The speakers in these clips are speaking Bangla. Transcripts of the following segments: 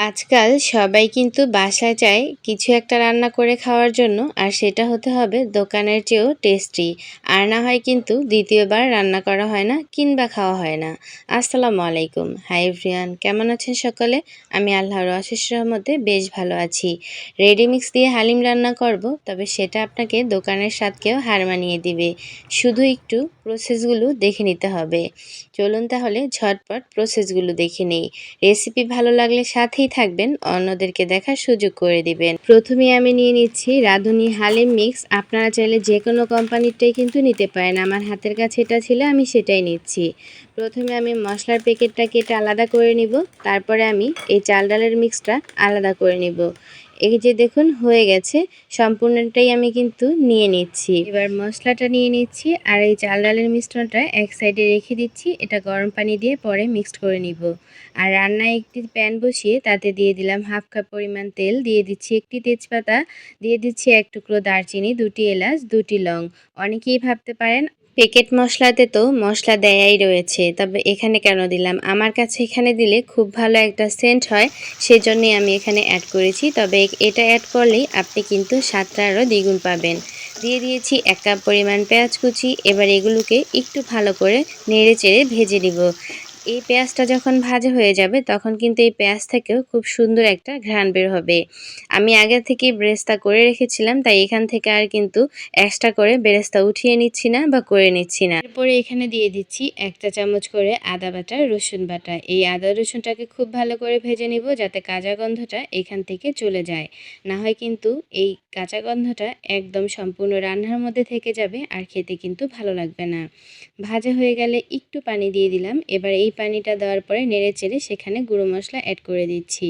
আজকাল সবাই কিন্তু বাসায় চায় কিছু একটা রান্না করে খাওয়ার জন্য, আর সেটা হতে হবে দোকানের চেয়েও টেস্টি। আর না হয় কিন্তু দ্বিতীয়বার রান্না করা হয় না কিংবা খাওয়া হয় না। আসসালামু আলাইকুম, হাই এভরিওয়ান, কেমন আছেন সকলে? আমি আল্লাহর অশেষ রহমতে বেশ ভালো আছি। রেডিমিক্স দিয়ে হালিম রান্না করব, তবে সেটা আপনাকে দোকানের স্বাদকেও হার মানিয়ে দিবে। শুধু একটু প্রসেসগুলো দেখে নিতে হবে। চলুন তাহলে ঝটপট প্রসেসগুলো দেখে নেই। রেসিপি ভালো লাগলে সাথেই থাকবেন, অন্যদেরকে দেখার সুযোগ করে দিবেন। প্রথমে আমি নিয়ে নিচ্ছি রাঁধুনি হালিম মিক্স। আপনারা চাইলে যে কোনো কোম্পানিরটাই কিন্তু নিতে পারেন। আমার হাতের কাছে এটা ছিল, আমি সেটাই নিচ্ছি। প্রথমে আমি মশলার প্যাকেটটা কেটে আলাদা করে নিব। তারপরে আমি এই চাল ডালের মিক্সটা আলাদা করে নিব। এই যে দেখুন হয়ে গেছে, সম্পূর্ণটাই আমি কিন্তু নিয়ে নিচ্ছি। এবার মশলাটা নিয়ে নিচ্ছি আর এই চাল ডালের মিশ্রণটা এক সাইডে রেখে দিচ্ছি। এটা গরম পানি দিয়ে পরে মিক্সড করে নিব। আর রান্নায় একটি প্যান বসিয়ে তাতে দিয়ে দিলাম হাফ কাপ পরিমাণ তেল, দিয়ে দিচ্ছি একটি তেজপাতা, দিয়ে দিচ্ছি এক টুকরো দারচিনি, দুটি এলাচ, দুটি লং। অনেকেই ভাবতে পারেন প্যাকেট মশলাতে তো মশলা দেয়াই রয়েছে, তবে এখানে কেন দিলাম? আমার কাছে এখানে দিলে খুব ভালো একটা সেন্ট হয়, সেজন্যই আমি এখানে অ্যাড করেছি। তবে এটা অ্যাড করলেই আপনি কিন্তু স্বাদটা আরও দ্বিগুণ পাবেন। দিয়ে দিয়েছি 1 কাপ পরিমাণ পেঁয়াজ কুচি। এবার এগুলোকে একটু ভালো করে নেড়ে চেড়ে ভেজে নিব। এই পেঁয়াজটা যখন ভাজা হয়ে যাবে তখন কিন্তু এই পেঁয়াজ থেকেও খুব সুন্দর একটা ঘ্রাণ বের হবে। আমি আগে থেকেই বেরেস্তা করে রেখেছিলাম, তাই এখান থেকে আর কিন্তু এক্সট্রা করে বেরেস্তা উঠিয়ে নিচ্ছি না বা করে নিচ্ছি না। এরপরে এখানে দিয়ে দিচ্ছি 1 চা চামচ করে আদা বাটা, রসুন বাটা। এই আদা রসুনটাকে খুব ভালো করে ভেজে নিব, যাতে কাঁচা গন্ধটা এখান থেকে চলে যায়। না হয় কিন্তু এই কাঁচা গন্ধটা একদম সম্পূর্ণ রান্নার মধ্যে থেকে যাবে, আর খেতে কিন্তু ভালো লাগবে না। ভাজা হয়ে গেলে একটু পানি দিয়ে দিলাম। এবার এই পানিটা দেওয়ার পরে নেড়ে চেড়ে সেখানে গুঁড়ো মশলা অ্যাড করে দিচ্ছি।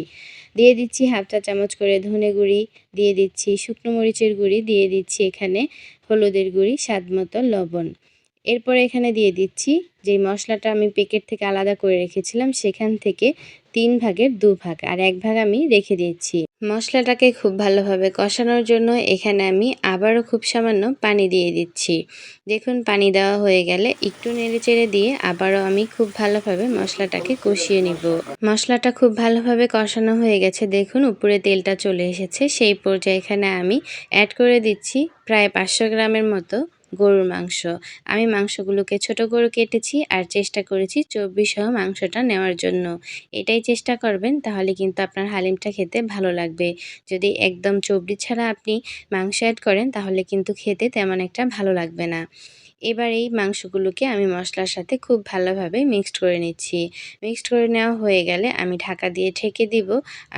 দিয়ে দিচ্ছি হাফ চা চামচ করে ধনে গুঁড়ি, দিয়ে দিচ্ছি শুকনো মরিচের গুঁড়ি, দিয়ে দিচ্ছি এখানে হলুদের গুঁড়ি, স্বাদ মতো লবণ। এরপরে এখানে দিয়ে দিচ্ছি যেই মশলাটা আমি প্যাকেট থেকে আলাদা করে রেখেছিলাম, সেখান থেকে 3 ভাগের 2 ভাগ, আর 1 ভাগ আমি রেখে দিচ্ছি। মশলাটাকে খুব ভালোভাবে কষানোর জন্য এখানে আমি আবারও খুব সামান্য পানি দিয়ে দিচ্ছি। দেখুন পানি দেওয়া হয়ে গেলে একটু নেড়েচেড়ে দিয়ে আবারও আমি খুব ভালোভাবে মশলাটাকে কষিয়ে নিব। মশলাটা খুব ভালোভাবে কষানো হয়ে গেছে, দেখুন উপরে তেলটা চলে এসেছে। সেই পর্যায়ে এখানে আমি অ্যাড করে দিচ্ছি প্রায় 500 গ্রামের মতো গরুর মাংস। আমি মাংসগুলোকে ছোট করে কেটেছি আর চেষ্টা করেছি চর্বি সহ মাংসটা নেওয়ার জন্য। এটাই চেষ্টা করবেন, তাহলে কিন্তু আপনার হালিমটা খেতে ভালো লাগবে। যদি একদম চর্বি ছাড়া আপনি মাংস অ্যাড করেন তাহলে কিন্তু খেতে তেমন একটা ভালো লাগবে না। এবার এই মাংসগুলোকে আমি মশলার সাথে খুব ভালোভাবে মিক্সড করে নিচ্ছি। মিক্সড করে নেওয়া হয়ে গেলে আমি ঢাকা দিয়ে ঢেকে দিব,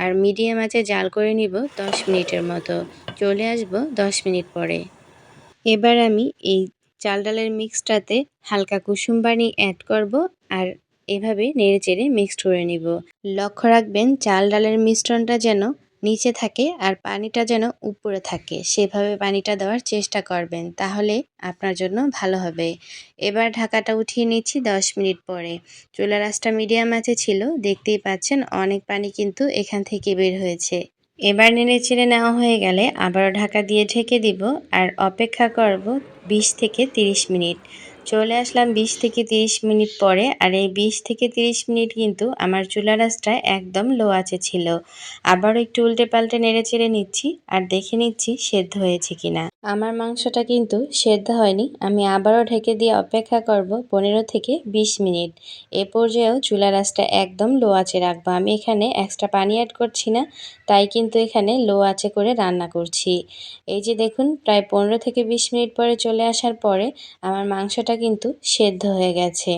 আর মিডিয়াম আঁচে জাল করে নিব 10 মিনিটের মতো। চলে আসব 10 মিনিট পরে। এবার আমি এই চাল ডালের মিক্সটাতে হালকা কুসুম পানি অ্যাড করব, আর এভাবে নেড়েচেড়ে মিক্সড করে নিব। লক্ষ্য রাখবেন চাল ডালের মিশ্রণটা যেন নিচে থাকে আর পানিটা যেন উপরে থাকে, সেভাবে পানিটা দেওয়ার চেষ্টা করবেন, তাহলে আপনার জন্য ভালো হবে। এবার ঢাকাটা উঠিয়ে নিচ্ছি 10 মিনিট পরে। চুলার আঁচটা মিডিয়াম আঁচে ছিল, দেখতেই পাচ্ছেন অনেক পানি কিন্তু এখান থেকে বের হয়েছে। এবার নেড়েচেড়ে নেওয়া হয়ে গেলে আবারও ঢাকা দিয়ে ঢেকে দিব, আর অপেক্ষা করব 20 থেকে 30 মিনিট। চলে আসলাম 20 থেকে 30 মিনিট পরে, আর এই 20 থেকে 30 মিনিট কিন্তু আমার চুলার আঁচটা একদম লো আঁচে ছিল। আবারও একটু উল্টে পাল্টে নেড়েচেড়ে নিচ্ছি আর দেখে নিচ্ছি সেদ্ধ হয়েছে কিনা। আমার মাংসটা কিন্তু সেদ্ধ হয়নি, আমি আবারও ঢেকে দিয়ে অপেক্ষা করব 15 থেকে 20 মিনিট। এ পর্যায়েও চুলার আঁচটা একদম লো আঁচে রাখবো। আমি এখানে এক্সট্রা পানি অ্যাড করছি না, তাই কিন্তু এখানে লো আঁচে করে রান্না করছি। এই যে দেখুন প্রায় 15 থেকে 20 মিনিট পরে চলে আসার পরে আমার মাংসটা কিন্তু সেদ্ধ হয়ে গেছে।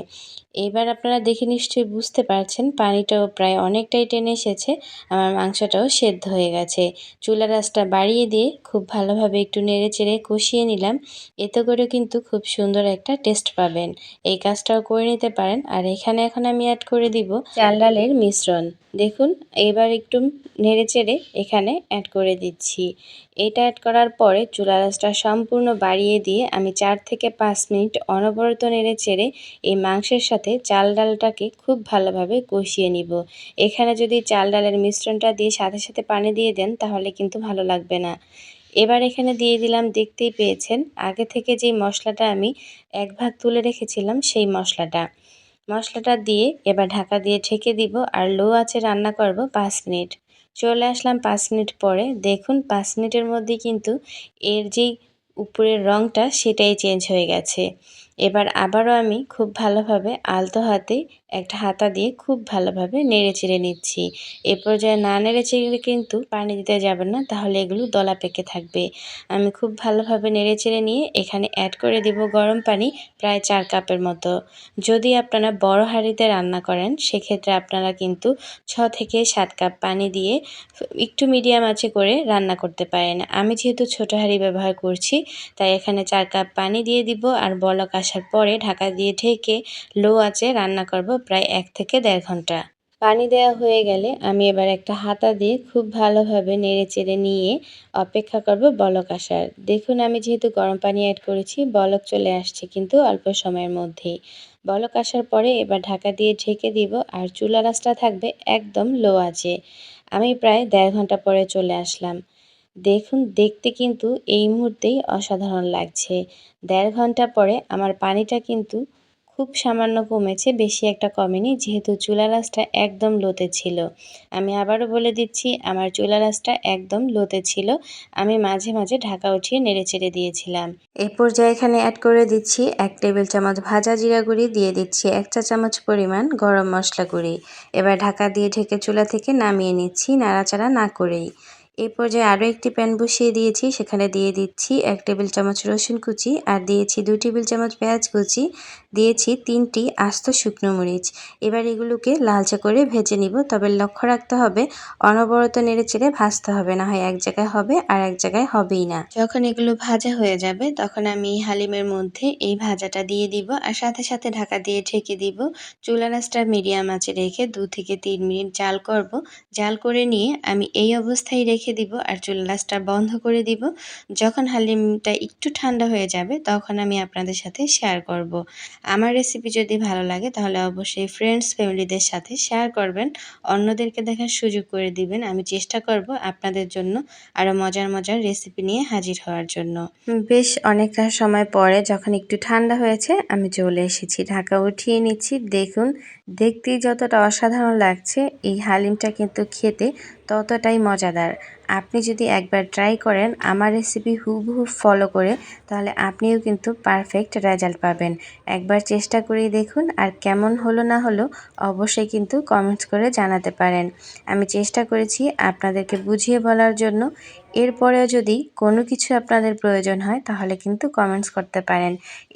এবার আপনারা দেখে নিশ্চয়ই বুঝতে পারছেন পানিটাও প্রায় অনেকটাই টেনে এসেছে, আমার মাংসটাও সেদ্ধ হয়ে গেছে। চুলার আঁচটা বাড়িয়ে দিয়ে খুব ভালোভাবে একটু নেড়েচেড়ে কষিয়ে নিলাম। এতে করে কিন্তু খুব সুন্দর একটা টেস্ট পাবেন। এই কাজটাও করে নিতে পারেন। আর এখানে এখন আমি অ্যাড করে দিব চাল ডালের মিশ্রণ। দেখুন এবার একটু নেড়েচেড়ে এখানে অ্যাড করে দিচ্ছি। এটা অ্যাড করার পরে চুলার আঁচটা সম্পূর্ণ বাড়িয়ে দিয়ে আমি 4 থেকে 5 মিনিট অনবরত নেড়েচেড়ে এই মাংসের সাথে চাল ডালটাকে খুব ভালোভাবে কষিয়ে নিব। এখানে যদি চাল ডালের মিশ্রণটা দিয়ে সাথে সাথে পানি দিয়ে দেন তাহলে কিন্তু ভালো লাগবে না। এবার এখানে দিয়ে দিলাম, দেখতেই পেয়েছেন আগে থেকে যেই মশলাটা আমি 1 ভাগ তুলে রেখেছিলাম সেই মশলাটা দিয়ে এবার ঢাকা দিয়ে ঢেকে দিব, আর লো আঁচে রান্না করব 5 মিনিট। চলে আসলাম ৫ মিনিট পরে। দেখুন ৫ মিনিটের মধ্যে কিন্তু এর যেই উপরের রঙটা সেটাই চেঞ্জ হয়ে গেছে। এবার আবারও আমি খুব ভালোভাবে আলতো হাতে একটা হাতা দিয়ে খুব ভালোভাবে নেড়েচেড়ে নিচ্ছি। এ পর্যায়ে না নেড়েচেড়ে কিন্তু পানি দিতে যাবেন না, তাহলে এগুলো দলা পেকে থাকবে। আমি খুব ভালোভাবে নেড়েচেড়ে নিয়ে এখানে অ্যাড করে দেব গরম পানি প্রায় ৪ কাপের মতো। যদি আপনারা বড় হাঁড়িতে রান্না করেন সেক্ষেত্রে আপনারা কিন্তু ৬ থেকে ৭ কাপ পানি দিয়ে একটু মিডিয়াম আঁচে করে রান্না করতে পারেন। আমি যেহেতু ছোট হাঁড়ি ব্যবহার করছি তাই এখানে ৪ কাপ পানি দিয়ে দিব আর বলক আসার পরে ঢাকা দিয়ে ঢেকে লো আঁচে রান্না করব প্রায় ১ থেকে ১.৫ ঘন্টা। পানি দেওয়া হয়ে গেলে আমি এবার একটা হাতা দিয়ে খুব ভালোভাবে নেড়েচেড়ে নিয়ে অপেক্ষা করব বলক আসার। দেখুন আমি যেহেতু গরম পানি অ্যাড করেছি বলক চলে আসছে কিন্তু অল্প সময়ের মধ্যেই। বলক আসার পরে এবার ঢাকা দিয়ে ঢেকে দিব আর চুলার আঁচটা থাকবে একদম লো আঁচে। আমি প্রায় ১.৫ ঘন্টা পরে চলে আসলাম। দেখুন দেখতে কিন্তু এই মুহূর্তেই অসাধারণ লাগছে। ১.৫ ঘন্টা পরে আমার পানিটা কিন্তু খুব সামান্য কমেছে, বেশি একটা কমেনি যেহেতু চুলার আঁচটা একদম লোতে ছিল। আমি আবারও বলে দিচ্ছি আমার চুলার আঁচটা একদম লোতে ছিল। আমি মাঝে মাঝে ঢাকা উঠিয়ে নেড়েচেড়ে দিয়েছিলাম। এই পর্যায়ে এখানে অ্যাড করে দিচ্ছি ১ টেবিল চামচ ভাজা জিরা গুঁড়ি, দিয়ে দিচ্ছি ১ চা চামচ পরিমাণ গরম মশলা গুঁড়ি। এবার ঢাকা দিয়ে ঢেকে চুলা থেকে নামিয়ে নিচ্ছি নাড়াচাড়া না করেই। এই পর্যায়ে আরও একটি প্যান বসিয়ে দিয়েছি, সেখানে দিয়ে দিচ্ছি ১ টেবিল চামচ রসুন কুচি আর দিয়েছি ২ টেবিল চামচ পেঁয়াজ কুচি, দিয়েছি ৩টি আস্ত শুকনো মরিচ। এবার এগুলোকে লালচে করে ভেজে নিব, তবে লক্ষ্য রাখতে হবে অনবরত নেড়েচেড়ে ভাজতে হবে, না হয় এক জায়গায় হবে আর এক জায়গায় হবেই না। যখন এগুলো ভাজা হয়ে যাবে তখন আমি হালিমের মধ্যে এই ভাজাটা দিয়ে দিব আর সাথে সাথে ঢাকা দিয়ে ঢেকে দিব। চুলার আঁচটা মিডিয়াম আঁচে রেখে ২ থেকে ৩ মিনিট জাল করব। জাল করে নিয়ে আমি এই অবস্থায় রেখে দিব আর চুলার আঁচটা বন্ধ করে দিব। যখন হালিমটা একটু ঠান্ডা হয়ে যাবে তখন আমি আপনাদের সাথে শেয়ার করব। আমার রেসিপি যদি ভালো লাগে তাহলে অবশ্যই ফ্রেন্ডস ফ্যামিলিদের সাথে শেয়ার করবেন, অন্যদেরকে দেখার সুযোগ করে দিবেন। আমি চেষ্টা করব আপনাদের জন্য আরও মজার মজার রেসিপি নিয়ে হাজির হওয়ার জন্য। বেশ অনেকটা সময় পরে যখন একটু ঠান্ডা হয়েছে আমি চলে এসেছি, ঢাকা উঠিয়ে নিচ্ছি। দেখুন দেখতেই যতটা অসাধারণ লাগছে এই হালিমটা কিন্তু খেতে ততটাই মজাদার। আপনি যদি একবার ট্রাই করেন আমার রেসিপি হুবহু ফলো করে তাহলে আপনিও কিন্তু পারফেক্ট রেজাল্ট পাবেন। একবার চেষ্টা করেই দেখুন আর কেমন হলো না হলো অবশ্যই কিন্তু কমেন্টস করে জানাতে পারেন। আমি চেষ্টা করেছি আপনাদেরকে বুঝিয়ে বলার জন্য। এরপরেও যদি কোনো কিছু আপনাদের প্রয়োজন হয় তাহলে কিন্তু কমেন্টস করতে পারেন।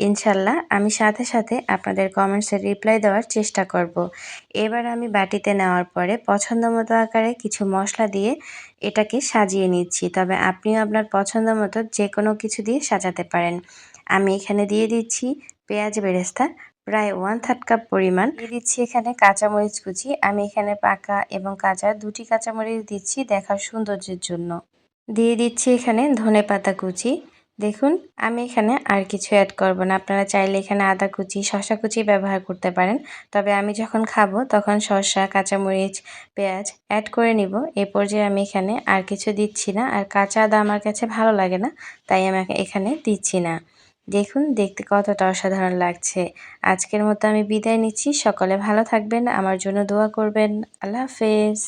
ইনশাল্লাহ আমি সাথে সাথে আপনাদের কমেন্টসের রিপ্লাই দেওয়ার চেষ্টা করব। এবার আমি বাটিতে নেওয়ার পরে পছন্দ মতো আকারে কিছু মশলা দিয়ে এটাকে সাজিয়ে নিচ্ছি, তবে আপনিও আপনার পছন্দ মতো যে কোনো কিছু দিয়ে সাজাতে পারেন। আমি এখানে দিয়ে দিচ্ছি পেঁয়াজ বেরেস্তা প্রায় 1/3 কাপ পরিমাণ, দিয়ে দিচ্ছি এখানে কাঁচামরিচ কুচি। আমি এখানে পাকা এবং কাঁচা দুটি কাঁচামরিচ দিচ্ছি দেখার সৌন্দর্যের জন্য। দিয়ে দিচ্ছি এখানে ধনেপাতা কুচি। দেখুন আমি এখানে আর কিছু অ্যাড করব না, আপনারা চাইলে এখানে আদা কুচি শসা কুচি ব্যবহার করতে পারেন, তবে আমি যখন খাবো তখন শসা কাঁচামরিচ পেঁয়াজ অ্যাড করে নিব। এ পর্যায়ে আমি এখানে আর কিছু দিচ্ছি না, আর কাঁচা আদা আমার কাছে ভালো লাগে না তাই আমি এখানে দিচ্ছি না। দেখুন দেখতে কতটা অসাধারণ লাগছে। আজকের মতো আমি বিদায় নিচ্ছি, সকলে ভালো থাকবেন, আমার জন্য দোয়া করবেন। আল্লাহ হাফেজ।